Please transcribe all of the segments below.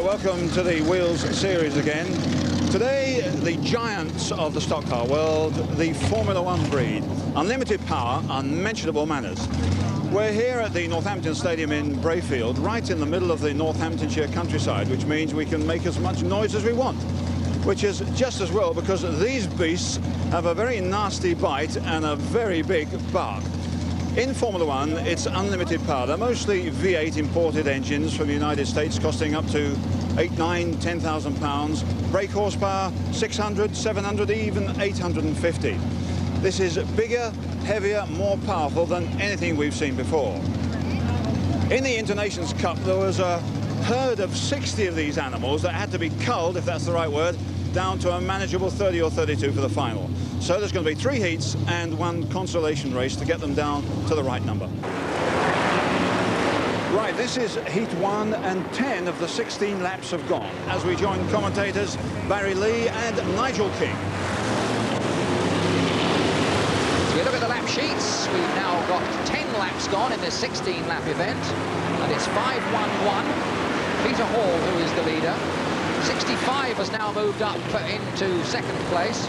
welcome to the Wheels series again. Today, the giants of the stock car world, the Formula One breed. Unlimited power, unmentionable manners. We're here at the Northampton Stadium in Brayfield, right in the middle of the Northamptonshire countryside, which means we can make as much noise as we want, which is just as well because these beasts have a very nasty bite and a very big bark. In Formula One, it's unlimited power. They're mostly V8 imported engines from the United States, costing up to 8, 9, 10,000 pounds. Brake horsepower, 600, 700, even 850. This is bigger, heavier, more powerful than anything we've seen before. In the Internations Cup, there was a herd of 60 of these animals that had to be culled, if that's the right word, down to a manageable 30 or 32 for the final. So there's going to be 3 heats and 1 consolation race to get them down to the right number. Right, this is heat 1 and 10 of the 16 laps have gone as we join commentators Barry Lee and Nigel King. As we look at the lap sheets, we've now got 10 laps gone in this 16-lap event, and it's 5-1-1. Peter Hall, who is the leader. 65 has now moved up into second place.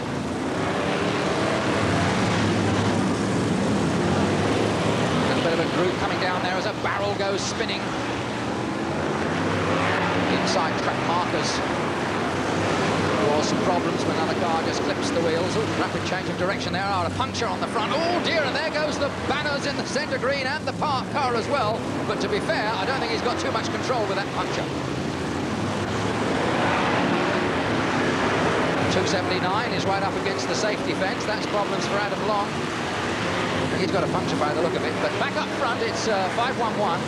A little bit of a group coming down there as a barrel goes spinning. Inside track markers. There was some problems when another car just clips the wheels. Ooh, rapid change of direction there. A puncture on the front. Oh dear, and there goes the banners in the centre green and the park car as well. But to be fair, I don't think he's got too much control with that puncture. 279 is right up against the safety fence. That's problems for Adam Long. He's got a puncture by the look of it. But back up front, it's 5-1-1.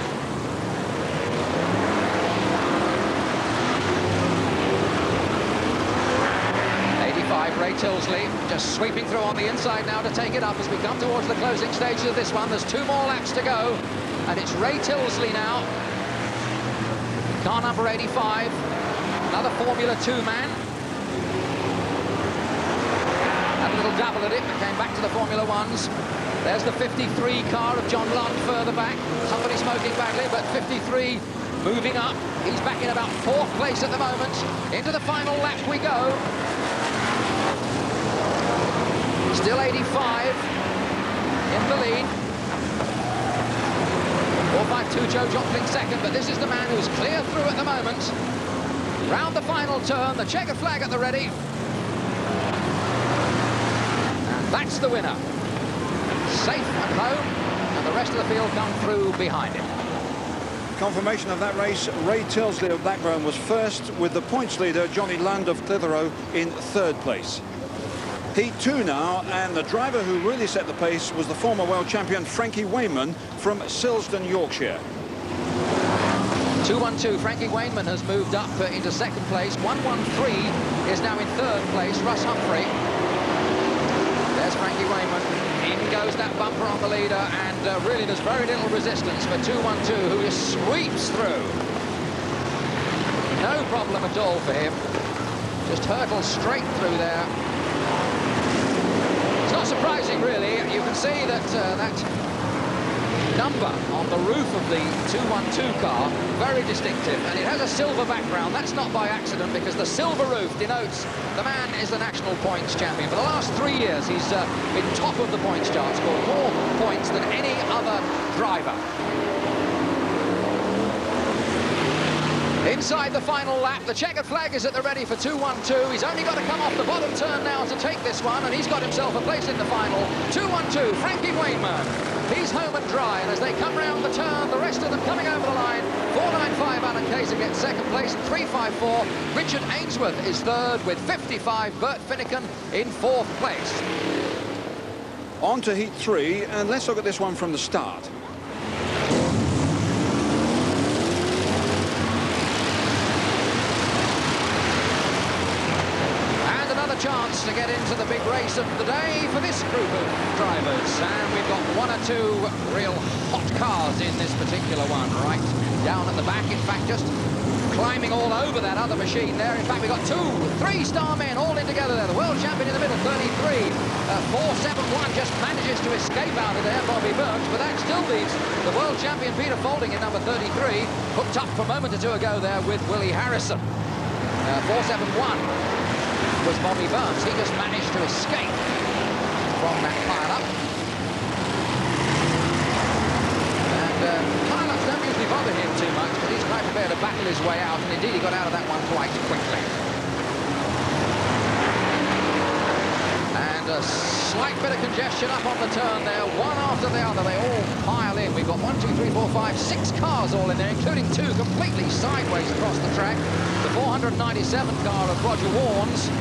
Ray Tilsley just sweeping through on the inside now to take it up as we come towards the closing stages of this one. There's 2 more laps to go, and it's Ray Tilsley now. Car number 85, another Formula 2 man. Had a little dabble at it, but came back to the Formula 1s. There's the 53 car of John Lund further back. Somebody smoking badly, but 53 moving up. He's back in about 4th place at the moment. Into the final lap we go. Still 85 in the lead. 452 Joe Joplin second, but this is the man who's clear through at the moment. Round the final turn, the checkered flag at the ready. And that's the winner. Safe at home, and the rest of the field come through behind him. Confirmation of that race, Ray Tilsley of Blackburn was first, with the points leader Johnny Lund of Clitheroe in 3rd place. Heat 2 now, and the driver who really set the pace was the former world champion Frankie Wayman from Silsden, Yorkshire. 2-1-2, Frankie Wayman has moved up into 2nd place. 1-1-3 is now in 3rd place, Russ Humphrey. There's Frankie Wayman. In goes that bumper on the leader, and really there's very little resistance for 2-1-2, who just sweeps through. No problem at all for him. Just hurtles straight through there. Not surprising, really. You can see that that number on the roof of the 212 car, very distinctive, and it has a silver background. That's not by accident, because the silver roof denotes the man is the national points champion. For the last 3 years, he's been top of the points chart, scored more points than any other driver. Inside the final lap, the checkered flag is at the ready for 2-1-2. He's only got to come off the bottom turn now to take this one, and he's got himself a place in the final. 2-1-2, Frankie Wayman. He's home and dry, and as they come round the turn, the rest of them coming over the line. 495 Alan Kayser gets 2nd place, 354 Richard Ainsworth is 3rd with 55. Bert Finnegan in 4th place. On to heat 3, and let's look at this one from the start. Chance to get into the big race of the day for this group of drivers, and we've got 1 or 2 real hot cars in this particular one, right down at the back. In fact, just climbing all over that other machine there. In fact, we've got 3-star men all in together there. The world champion in the middle, 33. 471 just manages to escape out of there, Bobby Burns, but that still leaves the world champion Peter Faulding in number 33, hooked up for a moment or two ago there with Willie Harrison. 471 was Bobby Burns. He just managed to escape from that pile-up. And pile-ups don't usually bother him too much, but he's quite prepared to battle his way out, and indeed he got out of that one quite quickly. And a slight bit of congestion up on the turn there, one after the other. They all pile in. We've got 1, 2, 3, 4, 5, 6 cars all in there, including 2 completely sideways across the track. The 497 car of Roger Warnes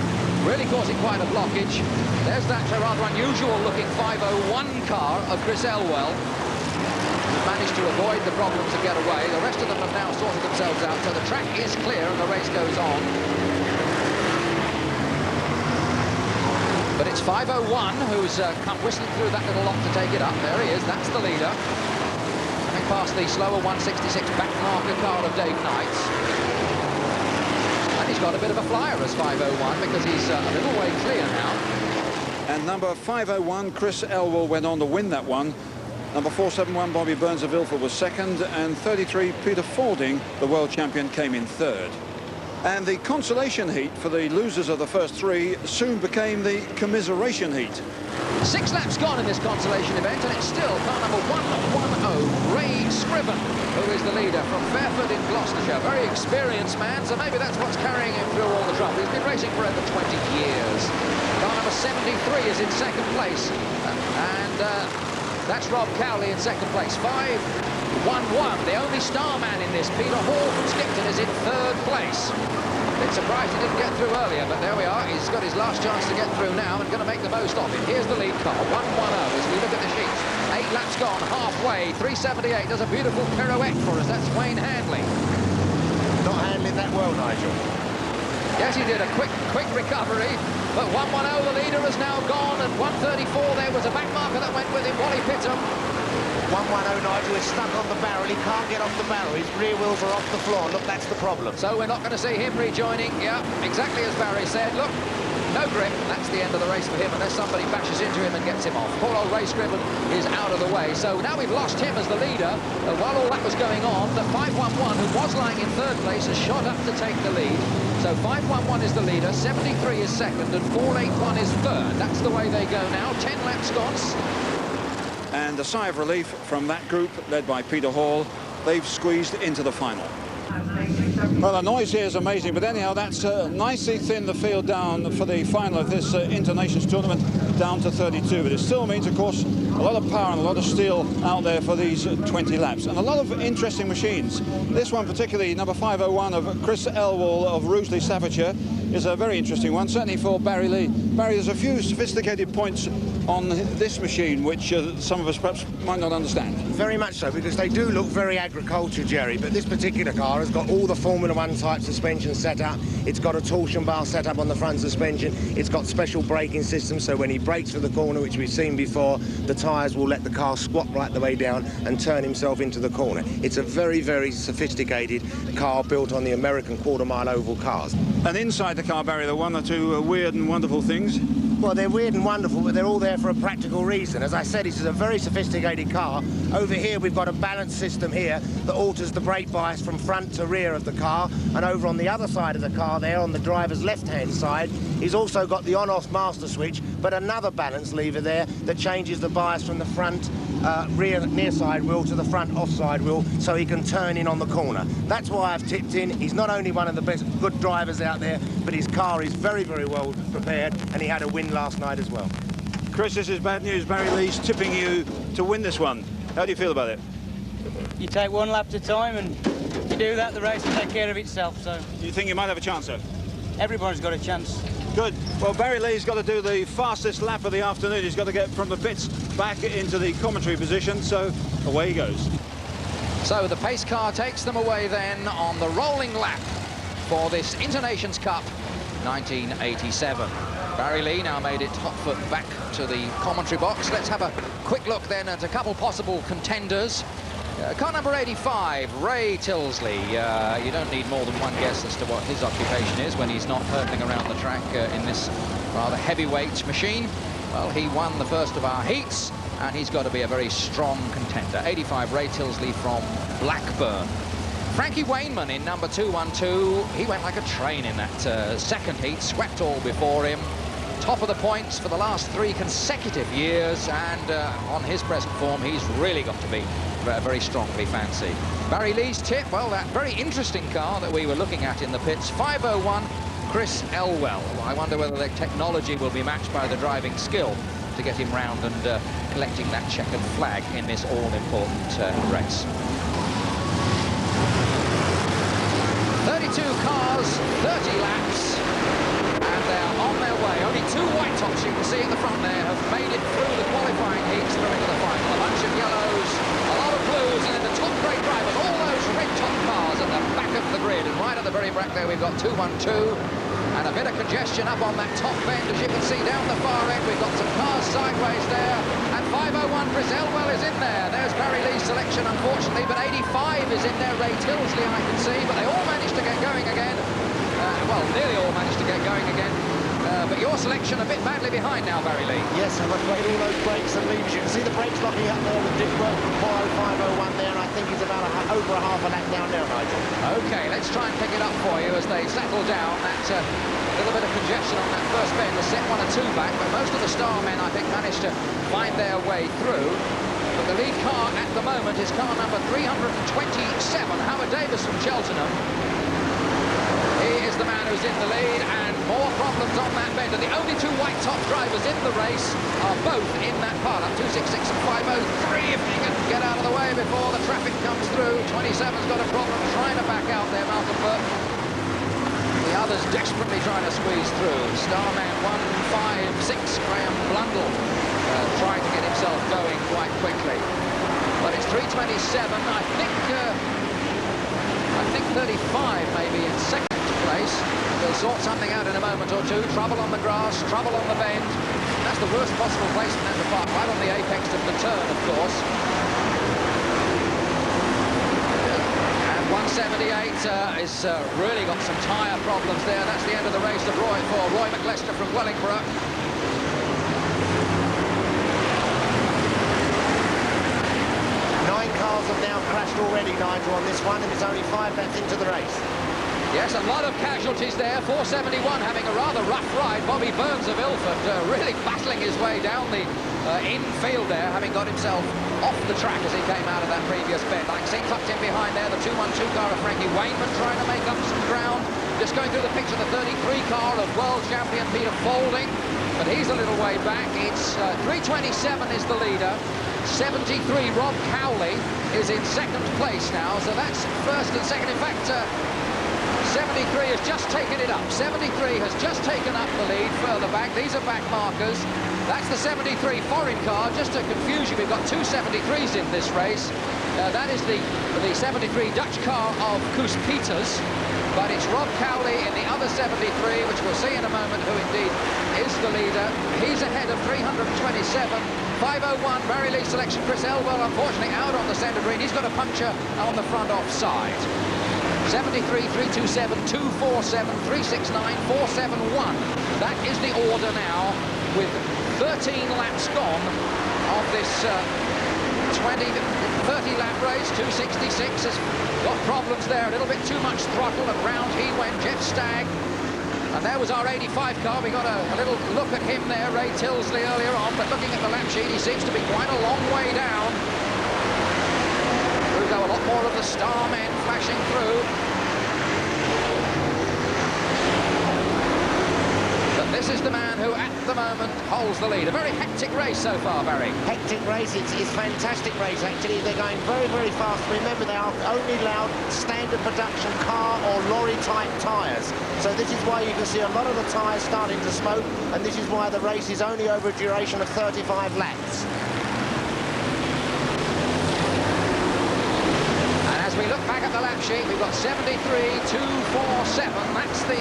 really causing quite a blockage. There's that rather unusual-looking 501 car of Chris Elwell, who managed to avoid the problems and get away. The rest of them have now sorted themselves out, so the track is clear and the race goes on. But it's 501 who's come whistling through that little lock to take it up. There he is, that's the leader. Coming past the slower 166 back marker car of Dave Knight's. And he's got a bit of a flyer as 501 because he's a little way clear now. And number 501, Chris Elwell, went on to win that one. Number 471, Bobby Burns of Ilford, was second, and 33, Peter Faulding, the world champion, came in third. And the consolation heat for the losers of the first 3 soon became the commiseration heat. 6 laps gone in this consolation event, and it's still car number 110, Ray Scriven, who is the leader from Fairford in Gloucestershire. Very experienced man, so maybe that's what's carrying him through all the trouble. He's been racing for over 20 years. Car number 73 is in second place, and that's Rob Cowley in second place. 511, the only star man in this, Peter Hall from Skipton, is in third place. A bit surprised he didn't get through earlier, but there we are. He's got his last chance to get through now and going to make the most of it. Here's the lead car, 110 as we look at the sheets. 8 laps gone, halfway, 378, does a beautiful pirouette for us. That's Wayne Handley. Not handling that well, Nigel. Yes, he did a quick recovery, but 110, the leader, is now gone, and 134, there was a back marker that went with him, Wally Pittham. 110, Nigel, is stuck on the barrel. He can't get off the barrel. His rear wheels are off the floor. Look, that's the problem. So we're not going to see him rejoining. Yeah, exactly as Barry said. Look, no grip. That's the end of the race for him unless somebody bashes into him and gets him off. Poor old Ray Scriven is out of the way. So now we've lost him as the leader. While all that was going on, the 511, who was lying in third place, has shot up to take the lead. So 511 is the leader, 73 is second, and 481 is third. That's the way they go now. 10 laps gone. And a sigh of relief from that group, led by Peter Hall. They've squeezed into the final. Well, the noise here is amazing, but anyhow, that's nicely thinned the field down for the final of this Internations tournament, down to 32. But it still means, of course, a lot of power and a lot of steel out there for these 20 laps. And a lot of interesting machines. This one particularly, number 501 of Chris Elwell of Rugeley, Staffordshire, is a very interesting one, certainly for Barry Lee. Barry, there's a few sophisticated points on this machine which some of us perhaps might not understand. Very much so, because they do look very agriculture, Jerry, but this particular car has got all the Formula 1 type suspension set up. It's got a torsion bar set up on the front suspension. It's got special braking systems, so when he brakes for the corner, which we've seen before, the tyres will let the car squat right the way down and turn himself into the corner. It's a very, very sophisticated car built on the American quarter-mile oval cars. And inside the car, Barry, there are one or two weird and wonderful things. Well, they're weird and wonderful, but they're all there for a practical reason. As I said, this is a very sophisticated car. Over here, we've got a balance system here that alters the brake bias from front to rear of the car. And over on the other side of the car there, on the driver's left-hand side, he's also got the on-off master switch, but another balance lever there that changes the bias from the front rear near side wheel to the front offside wheel, so he can turn in on the corner. That's why I've tipped in. He's not only one of the best good drivers out there, but his car is very, very well prepared, and he had a win last night as well. Chris, this is bad news. Barry Lee's tipping you to win this one. How do you feel about it? You take one lap at a time, and if you do that, the race will take care of itself. So Do you think you might have a chance, sir? everybody's got a chance. Good. Well, Barry Lee's got to do the fastest lap of the afternoon. He's got to get from the pits back into the commentary position, so away he goes. So the pace car takes them away then on the rolling lap for this Internations Cup 1987. Barry Lee now made it hot foot back to the commentary box. Let's have a quick look then at a couple possible contenders. Car number 85, Ray Tilsley. You don't need more than one guess as to what his occupation is when he's not hurtling around the track in this rather heavyweight machine. Well, he won the first of our heats, and he's got to be a very strong contender. 85, Ray Tilsley from Blackburn. Frankie Wainman in number 212. He went like a train in that second heat, swept all before him. Top of the points for the last 3 consecutive years, and on his present form, he's really got to be very strongly fancied. Barry Lee's tip, well, that very interesting car that we were looking at in the pits, 501 Chris Elwell. Well, I wonder whether the technology will be matched by the driving skill to get him round and collecting that checkered flag in this all-important race. 32 cars, 30 laps. They're on their way. Only 2 white tops you can see at the front there have made it through the qualifying heats through into the final. A bunch of yellows, a lot of blues, and then the top grade drivers, all those red top cars at the back of the grid. And right at the very back there, we've got 212. And a bit of congestion up on that top bend, as you can see down the far end. We've got some cars sideways there. And 501 Chris Elwell is in there. There's Barry Lee's selection, unfortunately, but 85 is in there. Ray Tilsley, I can see, but they all managed to get going again. Well, nearly all managed to get going again. But your selection a bit badly behind now, Barry Lee. Yes, I'm afraid all those brakes and levers. You can see the brakes locking up there with Dick Work from 40501 there. I think he's about over a half a lap down now, Nigel. OK, let's try and pick it up for you as they settle down. That little bit of congestion on that first bend has set 1 or 2 back, but most of the star men, I think, managed to find their way through. But the lead car at the moment is car number 327, Howard Davis from Cheltenham. He is the man who's in the lead, and more problems on that bend. And the only 2 white top drivers in the race are both in that pile-up. 266 and 503, if he can get out of the way before the traffic comes through. 27's got a problem trying to back out there, Malcolm Burke. The others desperately trying to squeeze through. Starman 156, Graham Blundell, trying to get himself going quite quickly. But it's 327, I think 35 maybe in second place. They'll sort something out in a moment or two. Trouble on the grass, trouble on the bend. That's the worst possible place for them to park, right on the apex of the turn, of course. And 178 is really got some tyre problems there. That's the end of the race for Roy McLester from Wellingborough. Cars have now crashed already, Nigel, on this one, and it's only 5 laps into the race. Yes, a lot of casualties there. 471 having a rather rough ride. Bobby Burns of Ilford really battling his way down the infield there, having got himself off the track as he came out of that previous bend. I can see tucked in behind there the 212 car of Frankie Wainman trying to make up some ground. Just going through the picture, the 33 car of world champion Peter Faulding, but he's a little way back. It's 327 is the leader. 73, Rob Cowley is in second place now, so that's first and second. In fact, 73 has just taken it up. 73 has just taken up the lead further back. These are back markers. That's the 73 foreign car. Just to confuse you, we've got 2 73s in this race. That is the 73 Dutch car of Koos Peters, but it's Rob Cowley in the other 73, which we'll see in a moment who indeed is the leader. He's ahead of 327. 501, Barry Lee selection. Chris Elwell, unfortunately, out on the centre green. He's got a puncture on the front offside. 73, 327, 247, 369, 471. That is the order now, with 13 laps gone of this 30-lap race. 266 has got problems there. A little bit too much throttle, and round he went, Jeff Stagg. And there was our 85 car. We got a little look at him there, Ray Tilsley, earlier on, but looking at the lap sheet, he seems to be quite a long way down. We've got a lot more of the star men flashing through. But this is the man who, at the moment, holds the lead. A very hectic race so far, Barry. Hectic race. It's fantastic race, actually. They're going very, very fast. Remember, they are only allowed standard production car or lorry-type tyres. So this is why you can see a lot of the tyres starting to smoke, and this is why the race is only over a duration of 35 laps. And as we look back at the lap sheet, we've got 73, 247. That's the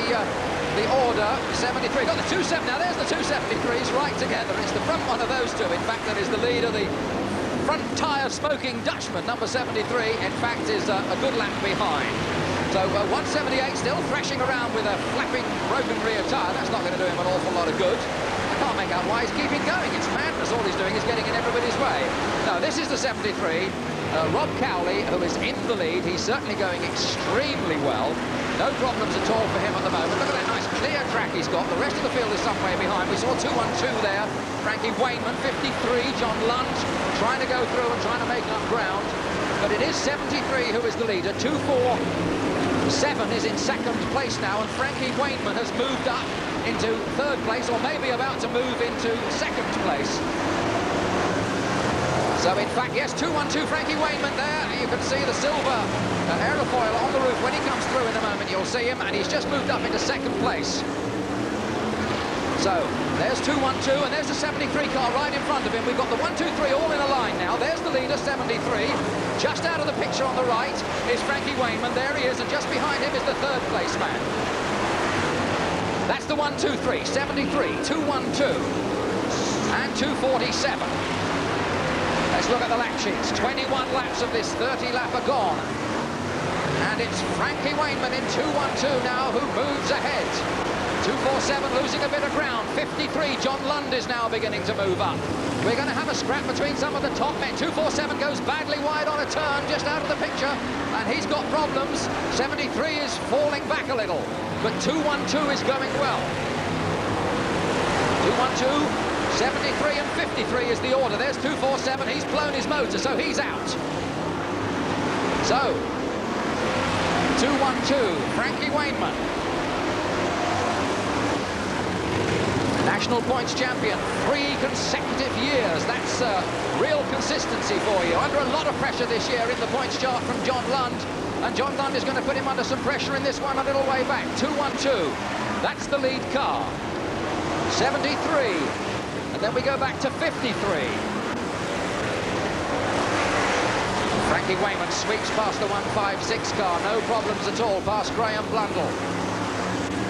order. 73. Got the 27. Now there's the 273s right together. It's the front one of those two, in fact, that is the leader. The front tyre smoking Dutchman, number 73, in fact, is a good lap behind. So 178 still thrashing around with a flapping broken rear tyre. That's not going to do him an awful lot of good. I can't make out why he's keeping going. It's madness. All he's doing is getting in everybody's way. No, this is the 73. Rob Cowley, who is in the lead. He's certainly going extremely well. No problems at all for him at the moment. Look at that nice clear track he's got. The rest of the field is some way behind. We saw 212 there. Frankie Wainman, 53. John Lund trying to go through and trying to make up ground. But it is 73 who is the leader. 247 is in second place now, and Frankie Wainman has moved up into third place, or maybe about to move into second place. So in fact, yes, 212 Frankie Wainman there. You can see the silver aerofoil on the roof. When he comes through in a moment, you'll see him, and he's just moved up into second place. So there's 212, and there's the 73 car right in front of him. We've got the 1, 2, 3 all in a line now. There's the leader, 73. Just out of the picture on the right is Frankie Wainman. There he is, and just behind him is the third place man. That's the 1, 2, 3, 73, 212, and 247. Let's look at the lap sheets. 21 laps of this 30 lap are gone. And it's Frankie Wainman in 212 now who moves ahead. 247 losing a bit of ground. 53, John Lund is now beginning to move up. We're going to have a scrap between some of the top men. 247 goes badly wide on a turn, just out of the picture, and he's got problems. 73 is falling back a little, but 212 is going well. 212, 73 and 53 is the order. There's 247, he's blown his motor, so he's out. So, 212, Frankie Wainman. National points champion, 3 consecutive years. That's real consistency for you. Under a lot of pressure this year in the points chart from John Lund. And John Lund is going to put him under some pressure in this one a little way back. 212. That's the lead car. 73. And then we go back to 53. Frankie Wainman sweeps past the 156 car. No problems at all. Past Graham Blundell.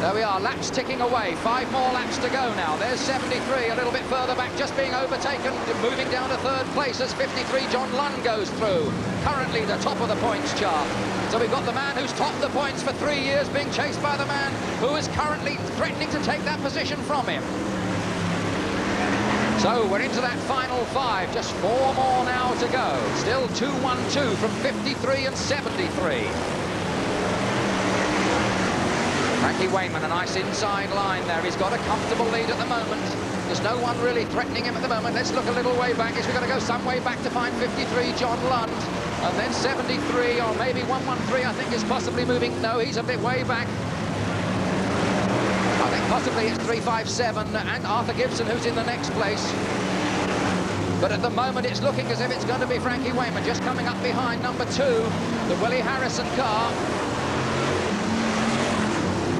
There we are, laps ticking away. 5 more laps to go now. There's 73, a little bit further back, just being overtaken, moving down to third place as 53, John Lund goes through. Currently the top of the points chart. So we've got the man who's topped the points for 3 years being chased by the man who is currently threatening to take that position from him. So we're into that final 5, just 4 more now to go. Still 212 from 53 and 73. Frankie Wainman, a nice inside line there. He's got a comfortable lead at the moment. There's no one really threatening him at the moment. Let's look a little way back. We've got to go some way back to find 53, John Lund. And then 73, or maybe 113, I think is possibly moving. No, he's a bit way back. I think possibly it's 357 and Arthur Gibson who's in the next place. But at the moment it's looking as if it's going to be Frankie Wainman just coming up behind number 2, the Willie Harrison car.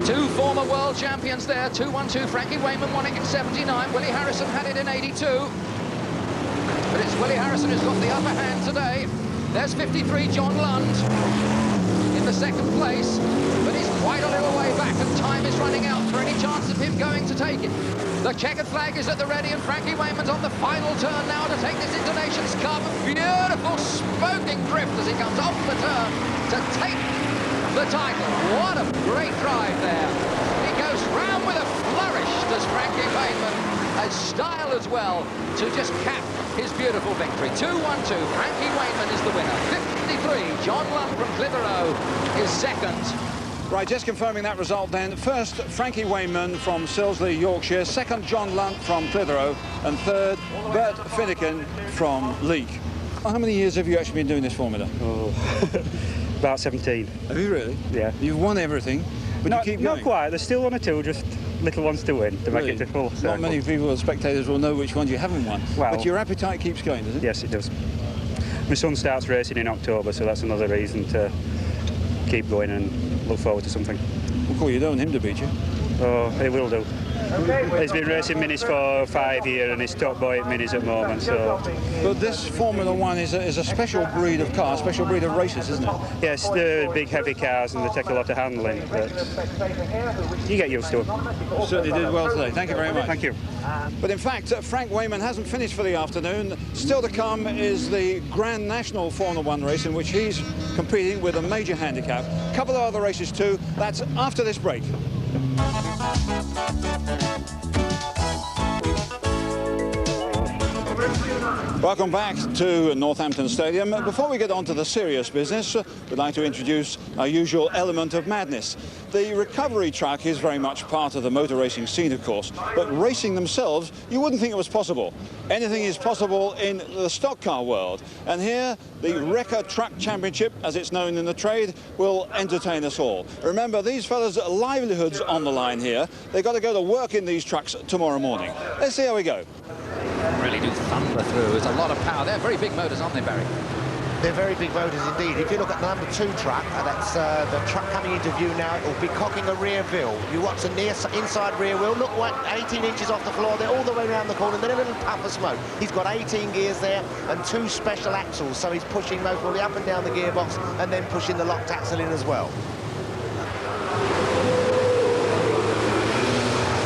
2 former world champions there, 212. Frankie Wainman won it in 79. Willie Harrison had it in 82. But it's Willie Harrison who's got the upper hand today. There's 53, John Lund, in the second place. But he's quite a little way back, and time is running out for any chance of him going to take it. The checkered flag is at the ready, and Frankie Wainman's on the final turn now to take this Internations Cup. Beautiful smoking drift as he comes off the turn to take the title. What a great drive there. He goes round with a flourish, does Frankie Wainman. A style as well to just cap his beautiful victory. 212, Frankie Wainman is the winner. 53, John Lund from Clitheroe is second. Right, just confirming that result then. First, Frankie Wainman from Silsley, Yorkshire. Second, John Lunt from Clitheroe. And third, Bert Finnegan from Leek. How many years have you actually been doing this formula? Oh, about 17. Have you really? Yeah. You've won everything, but you keep going. Not quite. There's still 1 or 2, just little ones to win to make it to full circle. Not many people, spectators, will know which ones you haven't won. Well, but your appetite keeps going, does it? Yes, it does. My son starts racing in October, so that's another reason to keep going and look forward to something. Of course, you don't want him to beat you. Oh, he will do. He's been racing minis for 5 years and he's top boy at minis at the moment. So. But this Formula One is a special breed of car, a special breed of races, isn't it? Yes, they're big heavy cars and they take a lot of handling, but you get used to them. Certainly did well today. Thank you very much. Thank you. But in fact, Frank Wayman hasn't finished for the afternoon. Still to come is the Grand National Formula One race in which he's competing with a major handicap. A couple of other races too. That's after this break. Welcome back to Northampton Stadium. Before we get on to the serious business, we'd like to introduce our usual element of madness. The recovery truck is very much part of the motor racing scene, of course, but racing themselves, you wouldn't think it was possible. Anything is possible in the stock car world. And here, the Wrecker Truck Championship, as it's known in the trade, will entertain us all. Remember, these fellas' livelihoods on the line here. They've got to go to work in these trucks tomorrow morning. Let's see how we go. Really do thunder through. There's a lot of power. They're very big motors, aren't they, Barry? They're very big motors indeed. If you look at the number 2 truck, that's the truck coming into view now. It will be cocking a rear wheel. You watch the inside rear wheel. Look, what, 18 inches off the floor. They're all the way around the corner. They're a little puff of smoke. He's got 18 gears there and 2 special axles, so he's pushing most probably up and down the gearbox and then pushing the locked axle in as well.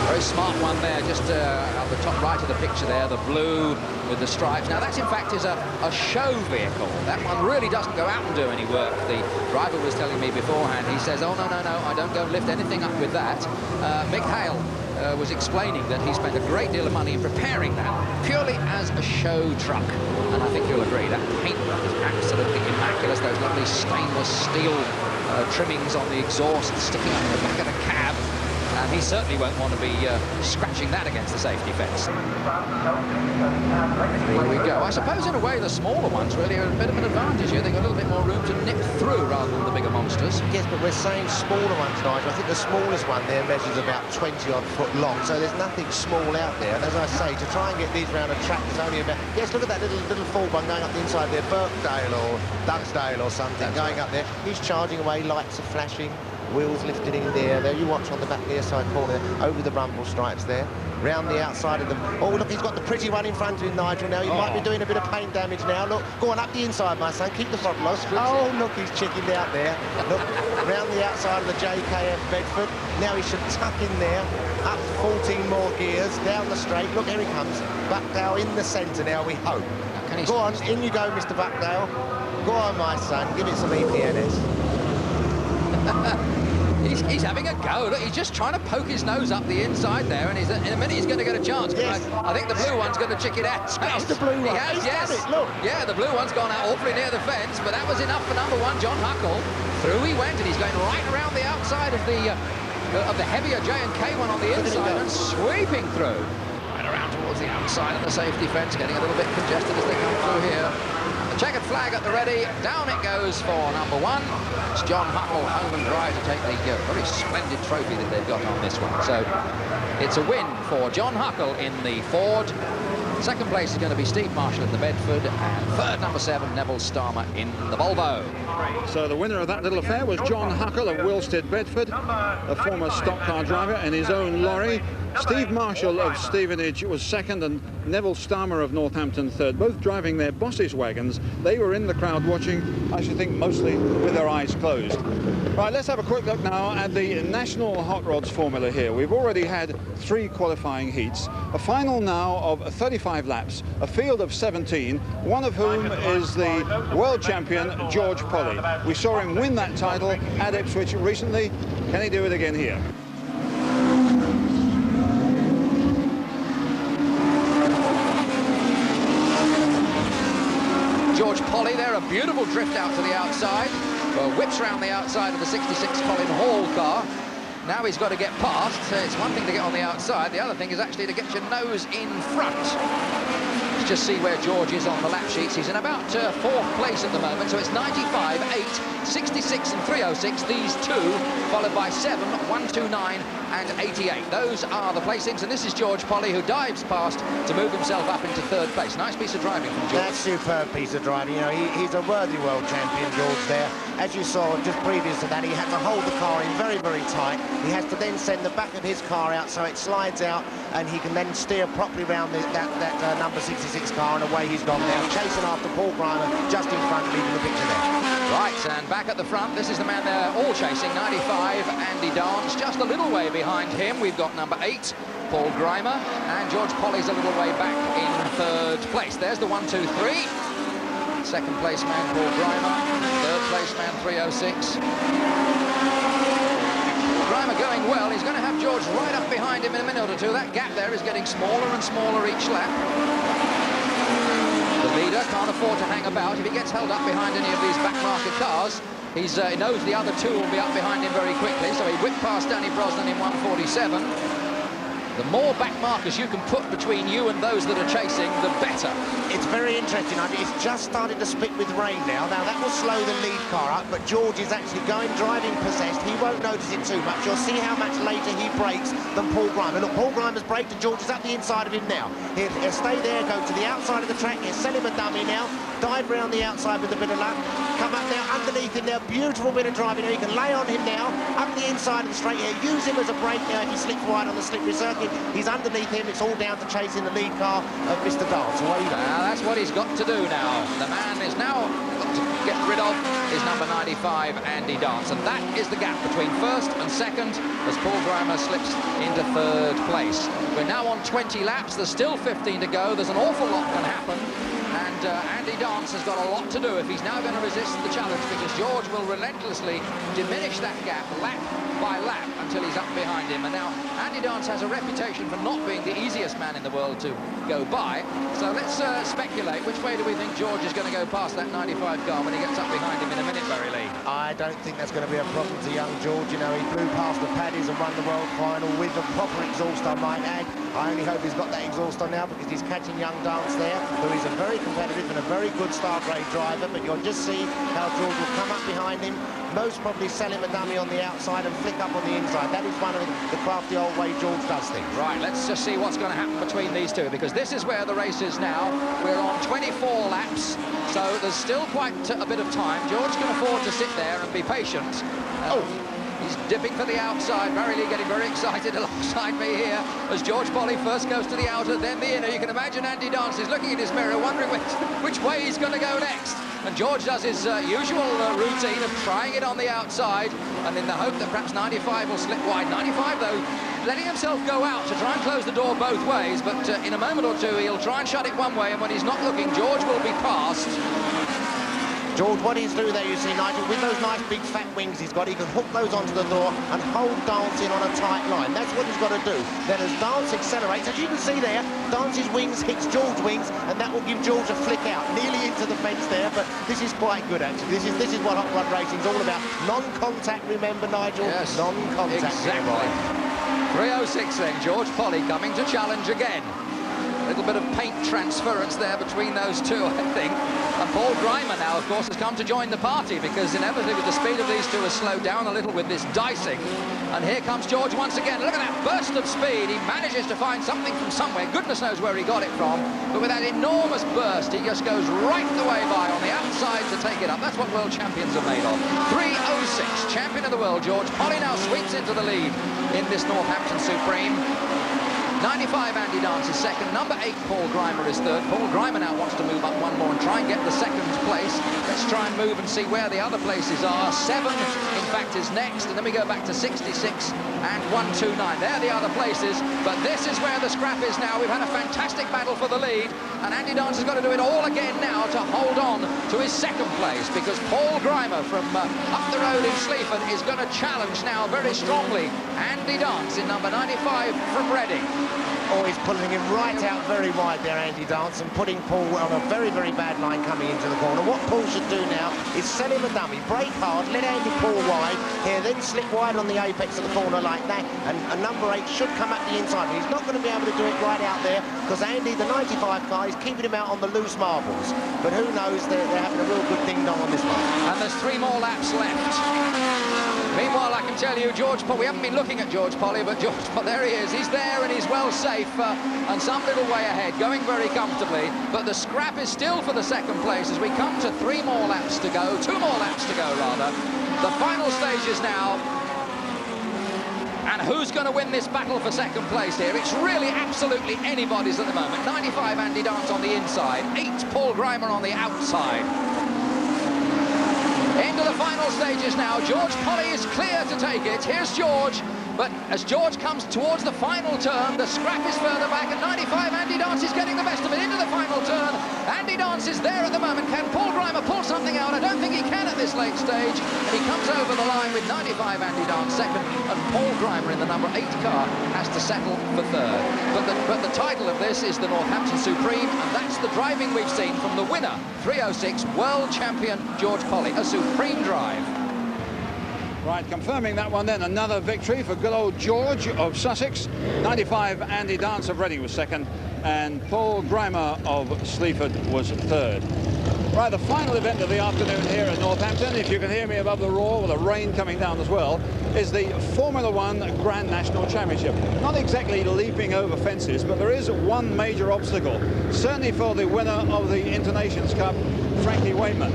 Very smart one there, just at the top right of the picture there, the blue with the stripes. Now that in fact is a show vehicle. That one really doesn't go out and do any work. The driver was telling me beforehand, he says, oh no, I don't go and lift anything up with that. Mick Hale was explaining that he spent a great deal of money in preparing that purely as a show truck. And I think you'll agree, that paintwork is absolutely immaculate. Those lovely stainless steel trimmings on the exhaust sticking up in the back of the cab. And he certainly won't want to be scratching that against the safety fence. Here we go. I suppose in a way the smaller ones really are a bit of an advantage here. They've got a little bit more room to nip through rather than the bigger monsters. Yes, but we're saying smaller ones, Nigel. I think the smallest one there measures about 20-odd foot long, so there's nothing small out there. And as I say, to try and get these round a track that's only about... Yes, look at that little Ford one going up the inside there, Birkdale or Dugsdale or something going up there. He's charging away, lights are flashing. Wheels lifted in there. There you watch on the back near side corner, over the rumble stripes there, round the outside of them. Oh, look, he's got the pretty one in front of him, Nigel, now. He might be doing a bit of paint damage now. Look, go on up the inside, my son. Keep the throttle on. Oh, look, he's chickened out there. Look, round the outside of the JKF Bedford. Now he should tuck in there. Up 14 more gears, down the straight. Look, here he comes. Buckdale in the centre now, we hope. Go on, in you go, Mr. Buckdale. Go on, my son. Give it some EPNS. He's having a go. Look, he's just trying to poke his nose up the inside there, and in a minute he's going to get a chance. Yes. I think the blue one's going to chick it out. That's the blue one. He has, he's yes. done it, look. Yeah, the blue one's gone out awfully near the fence, but that was enough for number 1, John Huckle. Through he went, and he's going right around the outside of the heavier J&K one on the inside and sweeping through. Right around towards the outside of the safety fence, getting a little bit congested as they come through here. The checkered flag at the ready. Down it goes for number 1. It's John Huckle home and dry to take the very splendid trophy that they've got on this one. So it's a win for John Huckle in the Ford. Second place is going to be Steve Marshall in the Bedford, and third, number 7, Neville Starmer in the Volvo. So the winner of that little affair was John Huckle of Wilstead, Bedford, a former stock car driver in his own lorry. Steve Marshall of Stevenage was second, and Neville Starmer of Northampton third, both driving their bosses' wagons. They were in the crowd watching, I should think, mostly with their eyes closed. Right, let's have a quick look now at the National Hot Rods Formula here. We've already had 3 qualifying heats, a final now of 35 laps, a field of 17, one of whom is the world champion, George Polly. We saw him win that title at Ipswich recently. Can he do it again here? George Polly there, a beautiful drift out to the outside. Well, whips around the outside of the 66 Colin Hall car. Now he's got to get past. It's one thing to get on the outside, the other thing is actually to get your nose in front. Let's just see where George is on the lap sheets. He's in about 4th place at the moment, so it's 95, 8, 66 and 306. These 2, followed by 7, 129 and 88. Those are the placings, and this is George Polly, who dives past to move himself up into 3rd place. Nice piece of driving from George. That's a superb piece of driving. You know, he's a worthy world champion, George, there. as you saw just previous to that, he had to hold the car in very, very tight. He has to then send the back of his car out so it slides out, and he can then steer properly around that number 66 car, and away he's gone now, chasing after Paul Grimer just in front, leaving the picture there. Right, and back at the front, this is the man they're all chasing, 95, Andy Dance. Just a little way behind him, we've got number 8, Paul Grimer, and George Polly's a little way back in 3rd place. There's the 1, 2, 3. Second place man, Paul Grimer. 3rd place man, 306. Grimer going well. He's going to have George right up behind him in a minute or two. That gap there is getting smaller and smaller each lap. The leader can't afford to hang about. If he gets held up behind any of these back market cars, he knows the other two will be up behind him very quickly, so he whipped past Danny Brosnan in 147. The more back markers you can put between you and those that are chasing, the better. It's very interesting. I mean, it's just started to split with rain now. Now, that will slow the lead car up, but George is actually driving possessed. He won't notice it too much. You'll see how much later he brakes than Paul Grimer. Look, Paul Grimer's braked and George is up the inside of him now. He'll stay there, go to the outside of the track. He'll sell him a dummy now. Dive round the outside with a bit of luck. Come up now underneath him now. Beautiful bit of driving now. You can lay on him now. Up the inside of the straight here. Use him as a brake now if he slips wide on the slippery circuit. He's underneath him. It's all down to chasing the lead car of Mr. Dance. Away you go. Now, that's what he's got to do now. The man is now got to get rid of his number 95, Andy Dance. And that is the gap between 1st and 2nd as Paul Grimer slips into 3rd place. We're now on 20 laps. There's still 15 to go. There's an awful lot can happen. And Andy Dance has got a lot to do if he's now going to resist the challenge, because George will relentlessly diminish that gap lap by lap until he's up behind him. And now Andy Dance has a reputation for not being the easiest man in the world to go by. So let's speculate. Which way do we think George is going to go past that 95 car when he gets up behind him in a minute, Barry Lee? I don't think that's going to be a problem to young George. You know, he flew past the paddies and won the world final with the proper exhaust, I might add. I only hope he's got that exhaust on now, because he's catching young Dance there, who is a very competitive and a very good star-grade driver. But you'll just see how George will come up behind him, most probably sell him a dummy on the outside and flick up on the inside. That is one of the crafty old way George does things. Right, let's just see what's going to happen between these two, because this is where the race is now. We're on 24 laps, so there's still quite a bit of time. George can afford to sit there and be patient. He's dipping for the outside. Barry Lee getting very excited alongside me here as George Polly first goes to the outer, then the inner. You can imagine Andy Dance is looking in his mirror, wondering which way he's going to go next. And George does his usual routine of trying it on the outside, and in the hope that perhaps 95 will slip wide. 95, though, letting himself go out to try and close the door both ways, but in a moment or two, he'll try and shut it one way, and when he's not looking, George will be passed. George, what he's doing there, you see, Nigel, with those nice big fat wings he's got, he can hook those onto the door and hold Dance in on a tight line. That's what he's got to do. Then as Dance accelerates, as you can see there, Dance's wings hits George's wings, and that will give George a flick out, nearly into the fence there, but this is quite good, actually. This is what hot rod racing's all about. Non-contact, remember, Nigel? Yes, non-contact. exactly. 306 then, George Polly coming to challenge again. A little bit of paint transference there between those two, I think. And Paul Grimer now, of course, has come to join the party, because inevitably the speed of these two has slowed down a little with this dicing. And here comes George once again. Look at that burst of speed. He manages to find something from somewhere. Goodness knows where he got it from. But with that enormous burst, he just goes right the way by on the outside to take it up. That's what world champions are made of. 306, champion of the world, George Polly now sweeps into the lead in this Northampton Supreme. 95, Andy Dance is 2nd. Number 8, Paul Grimer is 3rd. Paul Grimer now wants to move up one more and try and get the 2nd place. Let's try and move and see where the other places are. 7, in fact, is next. And then we go back to 66 and 129. They're the other places. But this is where the scrap is now. We've had a fantastic battle for the lead. And Andy Dance has got to do it all again now to hold on to his 2nd place, because Paul Grimer from up the road in Sleaford is going to challenge now very strongly Andy Dance in number 95 from Reading. Oh, he's pulling him right out very wide there, Andy Dance, and putting Paul on a very, very bad line coming into the corner. What Paul should do now is sell him a dummy, brake hard, let Andy pull wide, here, then slip wide on the apex of the corner like that, and number 8 should come up the inside. He's not going to be able to do it right out there, because Andy, the 95 car, is keeping him out on the loose marbles. But who knows, they're having a real good ding-dong on this one. And there's 3 more laps left. Meanwhile, I can can tell you, we haven't been looking at George Polly, but there he is. He's there and he's well safe and some little way ahead, going very comfortably. But the scrap is still for the second place as we come to 2 more laps to go, rather. The final stages now. And who's going to win this battle for second place here? It's really absolutely anybody's at the moment. 95 Andy Dance on the inside, 8 Paul Grimer on the outside. Into the final stages now. George Polly is clear to take it. Here's George. But as George comes towards the final turn, the scrap is further back, and 95 Andy Dance is getting the best of it into the final turn. Andy Dance is there at the moment. Can Paul Grimer pull something out? I don't think he can at this late stage. He comes over the line with 95 Andy Dance second, and Paul Grimer in the number 8 car has to settle for third. But the title of this is the Northampton Supreme, and that's the driving we've seen from the winner, 306 world champion George Polly. A supreme drive. Right, confirming that one then, another victory for good old George of Sussex. 95 Andy Dance of Reading was second, and Paul Grimer of Sleaford was third. Right, the final event of the afternoon here at Northampton, if you can hear me above the roar with the rain coming down as well, is the Formula One Grand National Championship. Not exactly leaping over fences, but there is one major obstacle, certainly for the winner of the Internations Cup, Frankie Wainman.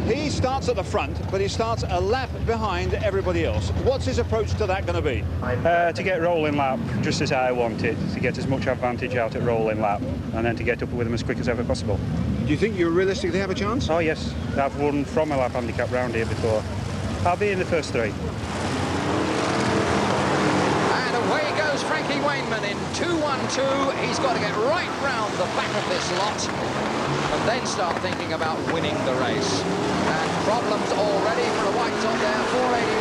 He starts at the front, but he starts a lap behind everybody else. What's his approach to that going to be? To get rolling lap, just as I wanted, to get as much advantage out at rolling lap, and then to get up with them as quick as ever possible. Do you think you realistically have a chance? Oh yes, I've won from a lap handicap round here before. I'll be in the first 3. And away goes Frankie Wainman in 2-1-2. He's got to get right round the back of this lot and then start thinking about winning the race. And problems already for a white top there.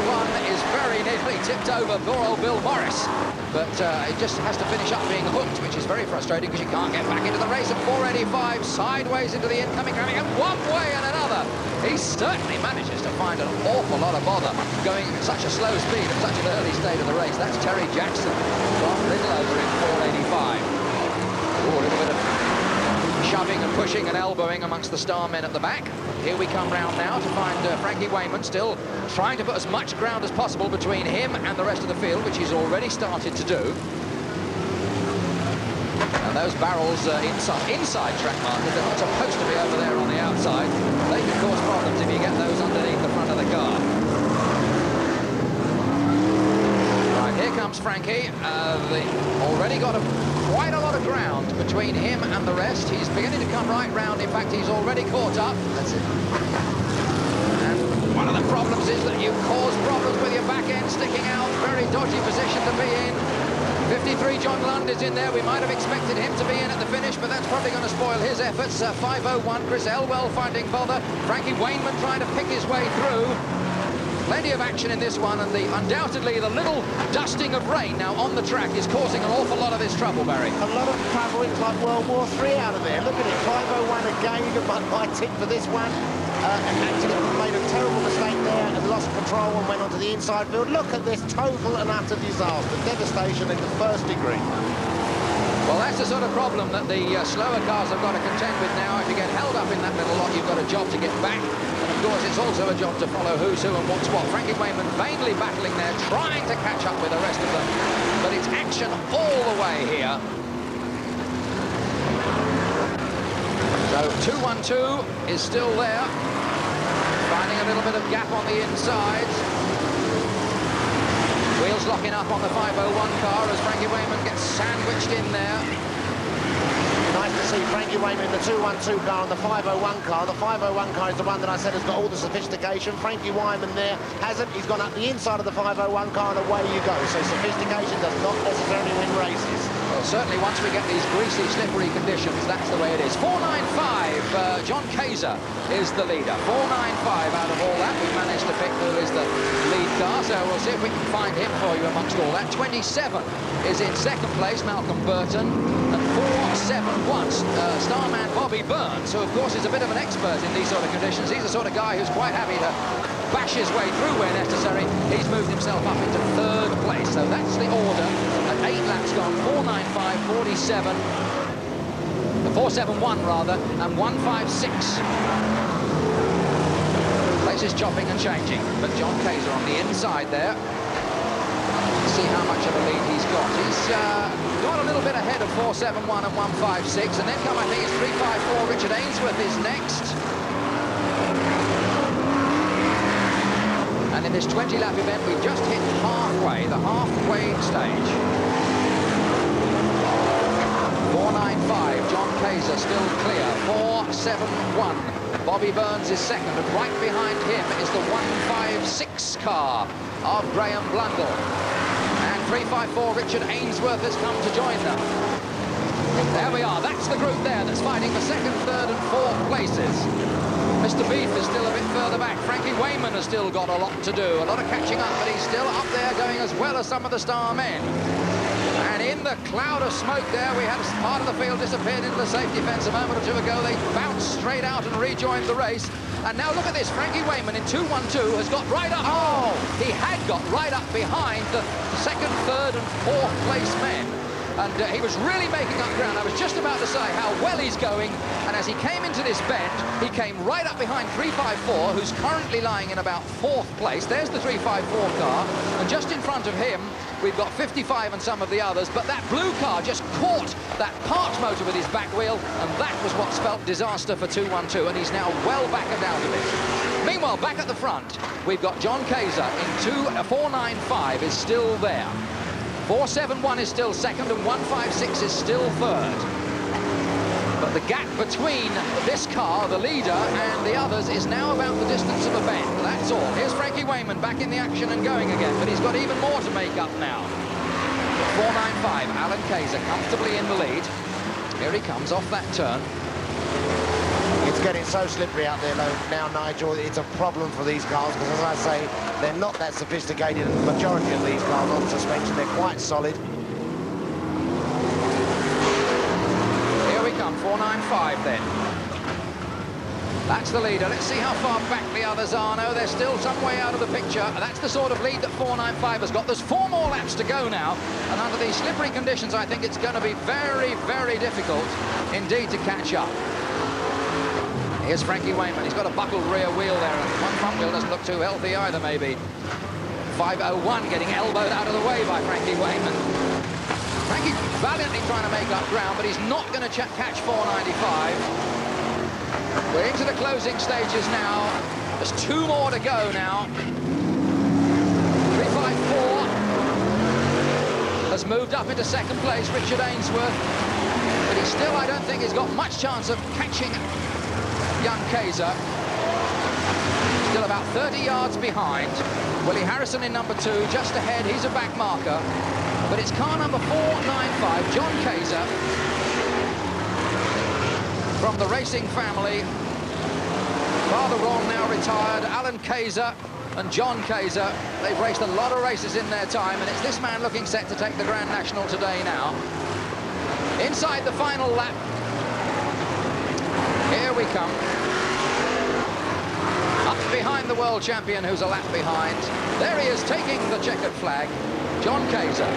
481 is very nearly tipped over poor old Bill Morris. But it just has to finish up being hooked, which is very frustrating because you can't get back into the race at 485, sideways into the incoming rally, and one way and another. He certainly manages to find an awful lot of bother going at such a slow speed at such an early stage of the race. That's Terry Jackson from little over in 485. Oh, a little bit of shoving and pushing and elbowing amongst the star men at the back. Here we come round now to find Frankie Wainman still trying to put as much ground as possible between him and the rest of the field, which he's already started to do. And those barrels inside track markers, they're not supposed to be over there on the outside. They can cause problems if you get those underneath the front of the car. Right, here comes Frankie. Already got quite a lot of ground between him and the rest. He's beginning to come right round. In fact, he's already caught up. That's it. And one of the problems is that you cause problems with your back end sticking out. Very dodgy position to be in. 53 John Lund is in there. We might have expected him to be in at the finish, but that's probably going to spoil his efforts. 501, Chris Elwell finding bother. Frankie Wainman trying to pick his way through. Plenty of action in this one, and undoubtedly the little dusting of rain now on the track is causing an awful lot of this trouble, Barry. A lot of trouble. It's like World War III out of there. Look at it, 501 again, my tip for this one. Actually made a terrible mistake there and lost control and went onto the inside field. Look at this total and utter disaster. Devastation in the first degree. Well, that's the sort of problem that the slower cars have got to contend with now. If you get held up in that middle lot, you've got a job to get back. And of course, it's also a job to follow who's who and what's what. Frankie Wainman vainly battling there, trying to catch up with the rest of them. But it's action all the way here. So 2-1-2 is still there. Finding a little bit of gap on the insides. Wheels locking up on the 501 car as Frankie Wainman gets sandwiched in there. Nice to see Frankie Wainman in the 212 car and the 501 car. The 501 car is the one that I said has got all the sophistication. Frankie Wainman there hasn't. He's gone up the inside of the 501 car and away you go. So sophistication does not necessarily win races. Well, certainly once we get these greasy, slippery conditions, that's the way it is. 495, John Kaiser is the leader. 495 out of all that. We've managed to pick who is the lead car, so we'll see if we can find him for you amongst all that. 27 is in second place, Malcolm Burton, and 471, starman Bobby Burns, who of course is a bit of an expert in these sort of conditions. He's the sort of guy who's quite happy to bash his way through where necessary. He's moved himself up into third place, so that's the order. At 8 laps gone, 495, 47, 471 rather, and 156. Place is chopping and changing, but John Kaiser on the inside there. See how much of a lead he's got. He's got a little bit ahead of 4.71 and 1.56, and then come, I think it's 3.54. Richard Ainsworth is next. And in this 20-lap event, we've just hit halfway, the halfway stage. 4.95, John Kayser still clear. 4.71, Bobby Burns is second, and right behind him is the 1.56 car of Graham Blundell. And 3.54, Richard Ainsworth has come to join them. There we are, that's the group there that's fighting for second, third and fourth places. Mr. Beef is still a bit further back. Frankie Wayman has still got a lot to do, a lot of catching up, but he's still up there going as well as some of the star men. And in the cloud of smoke there, we had part of the field disappeared into the safety fence a moment or two ago. They bounced straight out and rejoined the race. And now look at this, Frankie Wayman in 2.12 has got right up. Oh, he had got right up behind the second, third and fourth place men. And he was really making up ground. I was just about to say how well he's going. And as he came into this bend, he came right up behind 3.54, who's currently lying in about fourth place. There's the 3.54 car. And just in front of him, we've got 55 and some of the others. But that blue car just caught that parked motor with his back wheel. And that was what spelt disaster for 2.12. And he's now well back and out of it. Meanwhile, back at the front, we've got John Kayser in 4.95 is still there. 4.71 is still second and 1.56 is still third. But the gap between this car, the leader, and the others is now about the distance of a bend. That's all. Here's Frankie Wayman back in the action and going again, but he's got even more to make up now. 4.95, Alan Kayser comfortably in the lead. Here he comes off that turn. It's getting so slippery out there now, Nigel. It's a problem for these cars because, as I say, they're not that sophisticated. The majority of these cars on suspension, they're quite solid. Here we come, 4.95 then. That's the leader. Let's see how far back the others are. No, they're still some way out of the picture. That's the sort of lead that 4.95 has got. There's 4 more laps to go now, and under these slippery conditions, I think it's going to be very, very difficult indeed to catch up. Here's Frankie Wayman. He's got a buckled rear wheel there, and one front wheel doesn't look too healthy either, maybe. 5.01 getting elbowed out of the way by Frankie Wayman. Frankie valiantly trying to make up ground, but he's not going to catch 4.95. We're into the closing stages now. There's 2 more to go now. 3.54 has moved up into second place, Richard Ainsworth. But he still, I don't think, he's got much chance of catching young Kayser. Still about 30 yards behind. Willie Harrison in number 2, just ahead. He's a back marker. But it's car number 4.95, John Kayser, from the racing family. Father Ron now retired, Alan Kayser and John Kayser. They've raced a lot of races in their time, and it's this man looking set to take the Grand National today now. Inside the final lap. Here we come. Up behind the world champion, who's a lap behind. There he is, taking the checkered flag. John Kayser.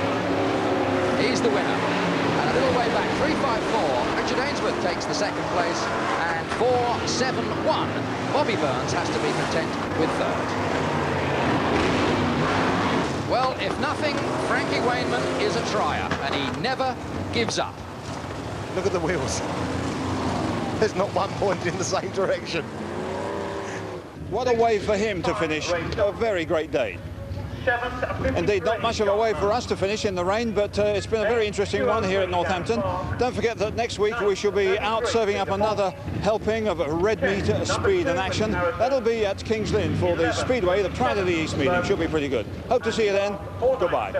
He's the winner. And a little way back, 3.54. Richard Ainsworth takes the second place. And 4.71. Bobby Burns has to be content with third. Well, if nothing, Frankie Wayman is a trier, and he never gives up. Look at the wheels. There's not one point in the same direction. What a way for him to finish. A very great day. Indeed, not much of a way for us to finish in the rain, but it's been a very interesting one here at Northampton. Don't forget that next week we shall be out serving up another helping of red meat speed and action. That'll be at King's Lynn for the Speedway, the Pride of the East meeting. Should be pretty good. Hope to see you then. Goodbye.